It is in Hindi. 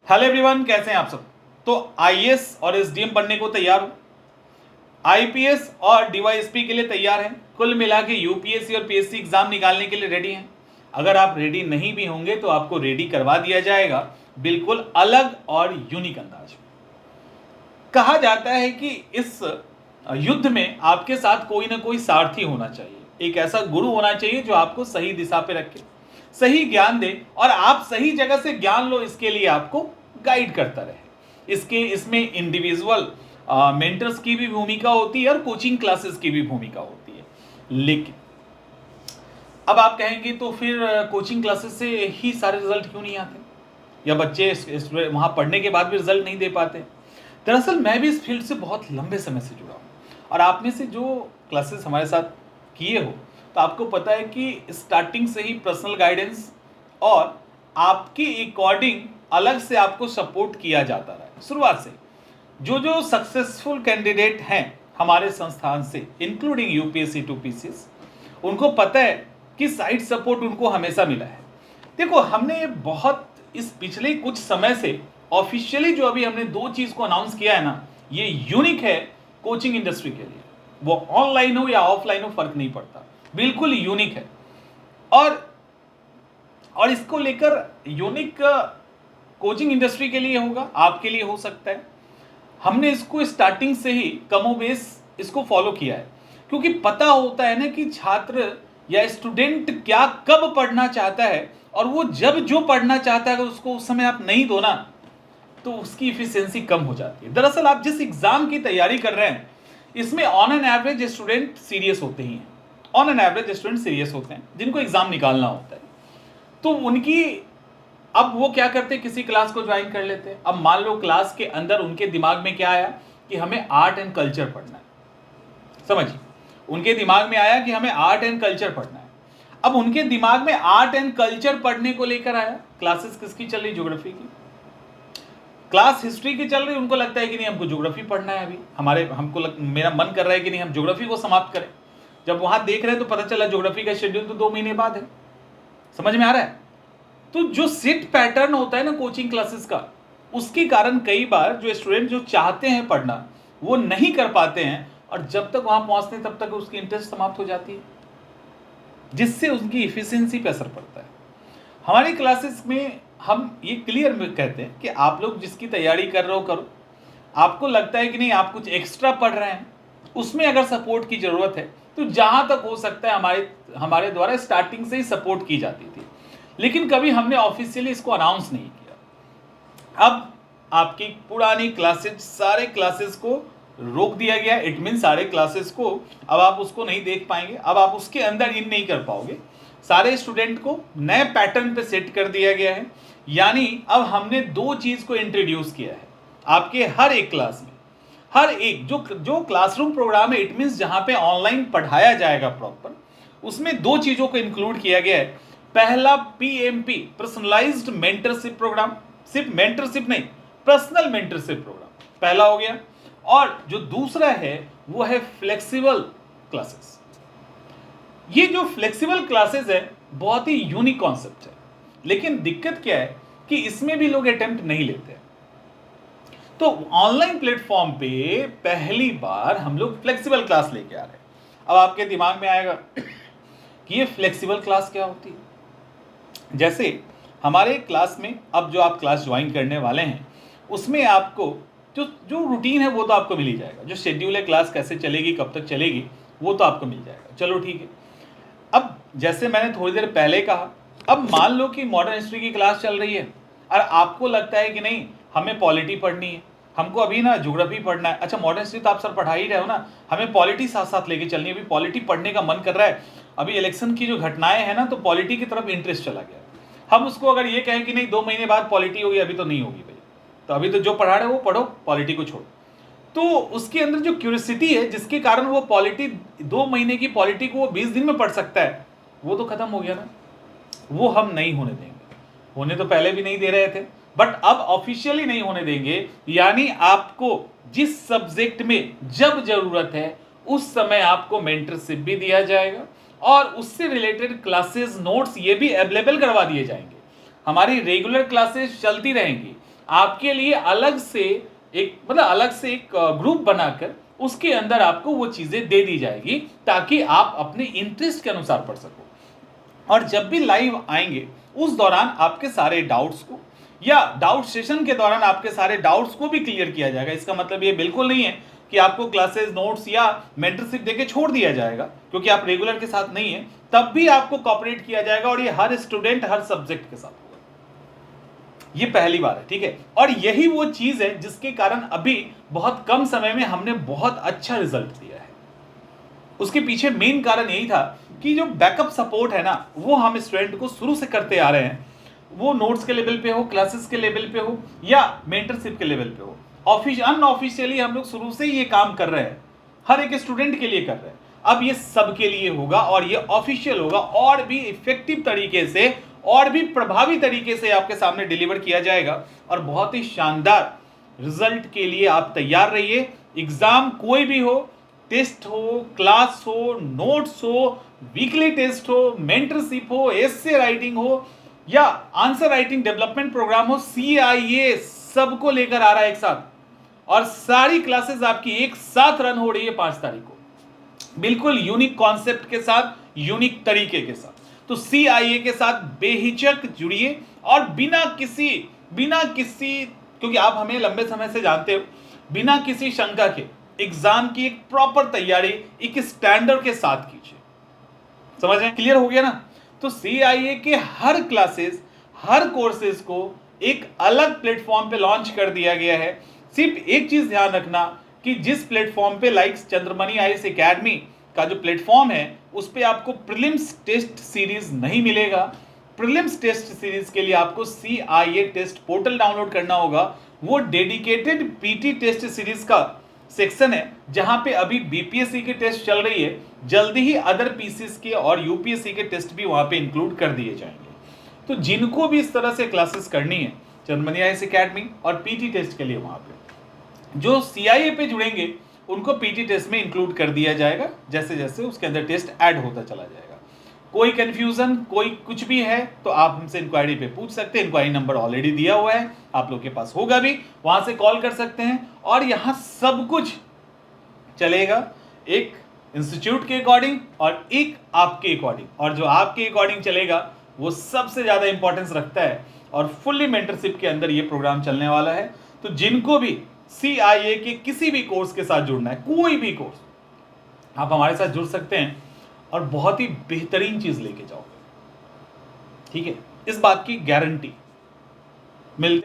हेलो एवरीवन, कैसे हैं आप सब। तो आईएएस और एसडीएम बनने को तैयार हो, आईपीएस और डीवाईएसपी के लिए तैयार हैं, कुल मिला के यूपीएससी और पीएससी एग्जाम निकालने के लिए रेडी हैं। अगर आप रेडी नहीं भी होंगे तो आपको रेडी करवा दिया जाएगा, बिल्कुल अलग और यूनिक अंदाज में। कहा जाता है कि इस युद्ध में आपके साथ कोई ना कोई सारथी होना चाहिए, एक ऐसा गुरु होना चाहिए जो आपको सही दिशा पे रखे, सही ज्ञान दे और आप सही जगह से ज्ञान लो, इसके लिए आपको गाइड करता रहे। इसमें इंडिविजुअल मेंटर्स की भी भूमिका होती है और कोचिंग क्लासेस की भी भूमिका होती है। लेकिन अब आप कहेंगे तो फिर कोचिंग क्लासेस से ही सारे रिजल्ट क्यों नहीं आते, या बच्चे वहां पढ़ने के बाद भी रिजल्ट नहीं दे पाते। दरअसल मैं भी इस फील्ड से बहुत लंबे समय से जुड़ा हूँ और आप में से जो क्लासेस हमारे साथ किए हो तो आपको पता है कि स्टार्टिंग से ही पर्सनल गाइडेंस और आपके अकॉर्डिंग अलग से आपको सपोर्ट किया जाता रहा है। शुरुआत से जो सक्सेसफुल कैंडिडेट हैं हमारे संस्थान से, इंक्लूडिंग यूपीएससी टू पीसीएस, उनको पता है कि साइड सपोर्ट उनको हमेशा मिला है। देखो, हमने बहुत इस पिछले कुछ समय से ऑफिशियली जो अभी हमने दो चीज को अनाउंस किया है ना, ये यूनिक है कोचिंग इंडस्ट्री के लिए। वो ऑनलाइन हो या ऑफलाइन हो फर्क नहीं पड़ता, बिल्कुल यूनिक है। और इसको लेकर यूनिक कोचिंग इंडस्ट्री के लिए होगा, आपके लिए हो सकता है। हमने इसको स्टार्टिंग से ही कमोबेश इसको फॉलो किया है, क्योंकि पता होता है ना कि छात्र या स्टूडेंट क्या कब पढ़ना चाहता है, और वो जब जो पढ़ना चाहता है अगर उसको उस समय आप नहीं दो ना तो उसकी इफिशियंसी कम हो जाती है। दरअसल आप जिस एग्जाम की तैयारी कर रहे हैं इसमें on an average student serious होते ही हैं, on an average student serious होते हैं जिनको एग्जाम निकालना होता है। तो उनकी अब वो क्या करते हैं, किसी क्लास को ज्वाइन कर लेते हैं। अब मान लो क्लास के अंदर उनके दिमाग में क्या आया कि हमें आर्ट एंड कल्चर पढ़ना है, समझिए, उनके दिमाग में आया कि हमें आर्ट एंड कल्चर पढ़ना है। अब उनके दिमाग में आर्ट एंड कल्चर पढ़ने को लेकर आया, क्लासेस किसकी चल रही, ज्योग्राफी की, क्लास हिस्ट्री की चल रही, उनको लगता है कि नहीं हमको ज्योग्राफी पढ़ना है अभी, मेरा मन कर रहा है कि नहीं हम ज्योग्राफी को समाप्त करें। जब वहां देख रहे हैं तो पता चला ज्योग्राफी का शेड्यूल तो 2 महीने बाद है। समझ में आ रहा है। तो जो सेट पैटर्न होता है ना कोचिंग क्लासेस का, उसके कारण कई बार जो स्टूडेंट जो चाहते हैं पढ़ना वो नहीं कर पाते हैं, और जब तक वहां पहुंचते हैं तब तक उसकी इंटरेस्ट समाप्त हो जाती है, जिससे उनकी इफिशियंसी पे असर पड़ता है। हमारी क्लासेस में हम ये क्लियर कहते हैं कि आप लोग जिसकी तैयारी कर रहे हो करो, आपको लगता है कि नहीं आप कुछ एक्स्ट्रा पढ़ रहे हैं, उसमें अगर सपोर्ट की जरूरत है तो जहां तक हो सकता है हमारे द्वारा स्टार्टिंग से ही सपोर्ट की जाती थी, लेकिन कभी हमने ऑफिशियली इसको अनाउंस नहीं किया। अब आपकी पुरानी क्लासेस, सारे क्लासेस को रोक दिया गया, इट मीन सारे क्लासेस को अब आप उसको नहीं देख पाएंगे, अब आप उसके अंदर इन नहीं कर पाओगे। सारे स्टूडेंट को नए पैटर्न पे सेट कर दिया गया है, यानी अब हमने दो चीज को इंट्रोड्यूस किया है आपके हर एक क्लास में। हर एक जो क्लासरूम प्रोग्राम है, इट मीन्स जहां पे ऑनलाइन पढ़ाया जाएगा प्रॉपर, उसमें दो चीजों को इंक्लूड किया गया है। पहला पीएमपी, पर्सनलाइज्ड मेंटरशिप प्रोग्राम, सिर्फ मेंटरशिप नहीं, पर्सनल मेंटरशिप प्रोग्राम पहला हो गया, और जो दूसरा है वो है फ्लेक्सिबल क्लासेस। ये जो फ्लेक्सिबल क्लासेस है बहुत ही यूनिक कॉन्सेप्ट है, लेकिन दिक्कत क्या है कि इसमें भी लोग अटेम्प्ट नहीं लेते हैं। तो ऑनलाइन प्लेटफॉर्म पे पहली बार हम लोग फ्लेक्सिबल क्लास लेके आ रहे हैं। अब आपके दिमाग में आएगा कि ये फ्लेक्सिबल क्लास क्या होती है। जैसे हमारे क्लास में अब जो आप क्लास ज्वाइन करने वाले हैं उसमें आपको जो रूटीन है वो तो आपको मिल ही जाएगा, जो शेड्यूल है क्लास कैसे चलेगी कब तक चलेगी वो तो आपको मिल जाएगा, चलो ठीक है। अब जैसे मैंने थोड़ी देर पहले कहा, अब मान लो कि मॉडर्न हिस्ट्री की क्लास चल रही है और आपको लगता है कि नहीं हमें पॉलिटी पढ़नी है, हमको अभी ना ज्योग्राफी पढ़ना है। अच्छा, मॉडर्न हिस्ट्री तो आप सर पढ़ा ही रहे हो ना, हमें पॉलिटी साथ साथ लेके चलनी है, अभी पॉलिटी पढ़ने का मन कर रहा है, अभी इलेक्शन की जो घटनाएं हैं ना तो पॉलिटी की तरफ इंटरेस्ट चला गया। हम उसको अगर ये कहें कि नहीं 2 महीने बाद पॉलिटी होगी, अभी तो नहीं होगी भाई, तो अभी तो जो पढ़ा रहे हो वो पढ़ो, पॉलिटी को छोड़ो। तो उसके अंदर जो क्यूरियोसिटी है जिसके कारण वो पॉलिटी 2 महीने की पॉलिटी को वो 20 दिन में पढ़ सकता है, वो तो खत्म हो गया ना, वो हम नहीं होने देंगे। होने तो पहले भी नहीं दे रहे थे, बट अब ऑफिशियली नहीं होने देंगे। यानी आपको जिस सब्जेक्ट में जब जरूरत है उस समय आपको मेंटरशिप भी दिया जाएगा और उससे रिलेटेड क्लासेस नोट्स ये भी अवेलेबल करवा दिए जाएंगे। हमारी रेगुलर क्लासेस चलती रहेंगी आपके लिए अलग से एक ग्रुप बनाकर उसके अंदर आपको वो चीज़ें दे दी जाएगी ताकि आप अपने इंटरेस्ट के अनुसार पढ़ सको। और जब भी लाइव आएंगे उस दौरान आपके सारे डाउट्स को या डाउट सेशन के दौरान आपके सारे डाउट्स को भी क्लियर किया जाएगा। इसका मतलब ये बिल्कुल नहीं है कि आपको क्लासेस नोट्स या मेंटरशिप देके छोड़ दिया जाएगा क्योंकि आप रेगुलर के साथ नहीं है, तब भी आपको कोऑपरेट किया जाएगा और ये हर स्टूडेंट हर सब्जेक्ट के साथ होगा। ये पहली बार है, ठीक है। और यही वो चीज है जिसके कारण अभी बहुत कम समय में हमने बहुत अच्छा रिजल्ट दिया है। उसके पीछे मेन कारण यही था कि जो बैकअप सपोर्ट है ना, वो हम स्टूडेंट को शुरू से करते आ रहे हैं, वो नोट्स के लेवल पे हो, क्लासेस के लेवल पे हो या मेंटरशिप के लेवल पे हो। अनऑफिशियली हम लोग शुरू से ये काम कर रहे हैं, हर एक स्टूडेंट के लिए कर रहे हैं। अब ये सबके लिए होगा और ये ऑफिशियल होगा और भी इफेक्टिव तरीके से और भी प्रभावी तरीके से आपके सामने डिलीवर किया जाएगा और बहुत ही शानदार रिजल्ट के लिए आप तैयार रहिए। एग्जाम कोई भी हो, टेस्ट हो, क्लास हो, नोट्स हो, वीकली टेस्ट हो, मेंटरशिप हो, एसे राइटिंग हो या आंसर राइटिंग डेवलपमेंट प्रोग्राम हो, CIA सबको लेकर आ रहा है एक साथ और सारी क्लासेस आपकी एक साथ रन हो रही है 5 तारीख को, बिल्कुल यूनिक कॉन्सेप्ट के साथ, यूनिक तरीके के साथ। तो CIA के साथ बेहिचक जुड़िए और बिना किसी क्योंकि आप हमें लंबे समय से जानते हो, बिना किसी शंका के एग्जाम की एक प्रॉपर तैयारी एक स्टैंडर्ड के साथ कीजिए। समझ रहे हैं? क्लियर हो गया ना? तो CIA के हर क्लासेस, हर कोर्सेज को एक अलग प्लेटफॉर्म पे लॉन्च कर दिया गया है। सिर्फ एक चीज ध्यान रखना कि जिस प्लेटफॉर्म पे लाइक चंद्रमणि आईएएस एकेडमी का जो प्लेटफॉर्म है, उस पे आपको प्रीलिम्स टेस्ट सीरीज नहीं मिलेगा। प्रीलिम्स टेस्ट सीरीज के लिए आपको CIA टेस्ट पोर्टल डाउनलोड करना होगा। वो डेडिकेटेड PT टेस्ट सीरीज का सेक्शन है जहां पे अभी BPSC के टेस्ट चल रही है। जल्दी ही अदर पीसीस के और UPSC के टेस्ट भी वहां पे इंक्लूड कर दिए जाएंगे। तो जिनको भी इस तरह से क्लासेस करनी है चंद्रमणि आईएएस एकेडमी और PT टेस्ट के लिए, वहां पे जो CIA पे जुड़ेंगे उनको PT टेस्ट में इंक्लूड कर दिया जाएगा। जैसे जैसे उसके अंदर टेस्ट ऐड होता चला जाएगा। कोई कंफ्यूजन, कोई कुछ भी है तो आप हमसे इंक्वायरी पे पूछ सकते हैं। इंक्वायरी नंबर ऑलरेडी दिया हुआ है, आप लोग के पास होगा भी, वहां से कॉल कर सकते हैं। और यहाँ सब कुछ चलेगा एक इंस्टीट्यूट के अकॉर्डिंग और एक आपके अकॉर्डिंग, और जो आपके अकॉर्डिंग चलेगा वो सबसे ज्यादा इंपॉर्टेंस रखता है। और फुल्ली मेंटरशिप के अंदर ये प्रोग्राम चलने वाला है। तो जिनको भी CIA के किसी भी कोर्स के साथ जुड़ना है, कोई भी कोर्स, आप हमारे साथ जुड़ सकते हैं और बहुत ही बेहतरीन चीज लेके जाओगे। ठीक है, इस बात की गारंटी। मिलते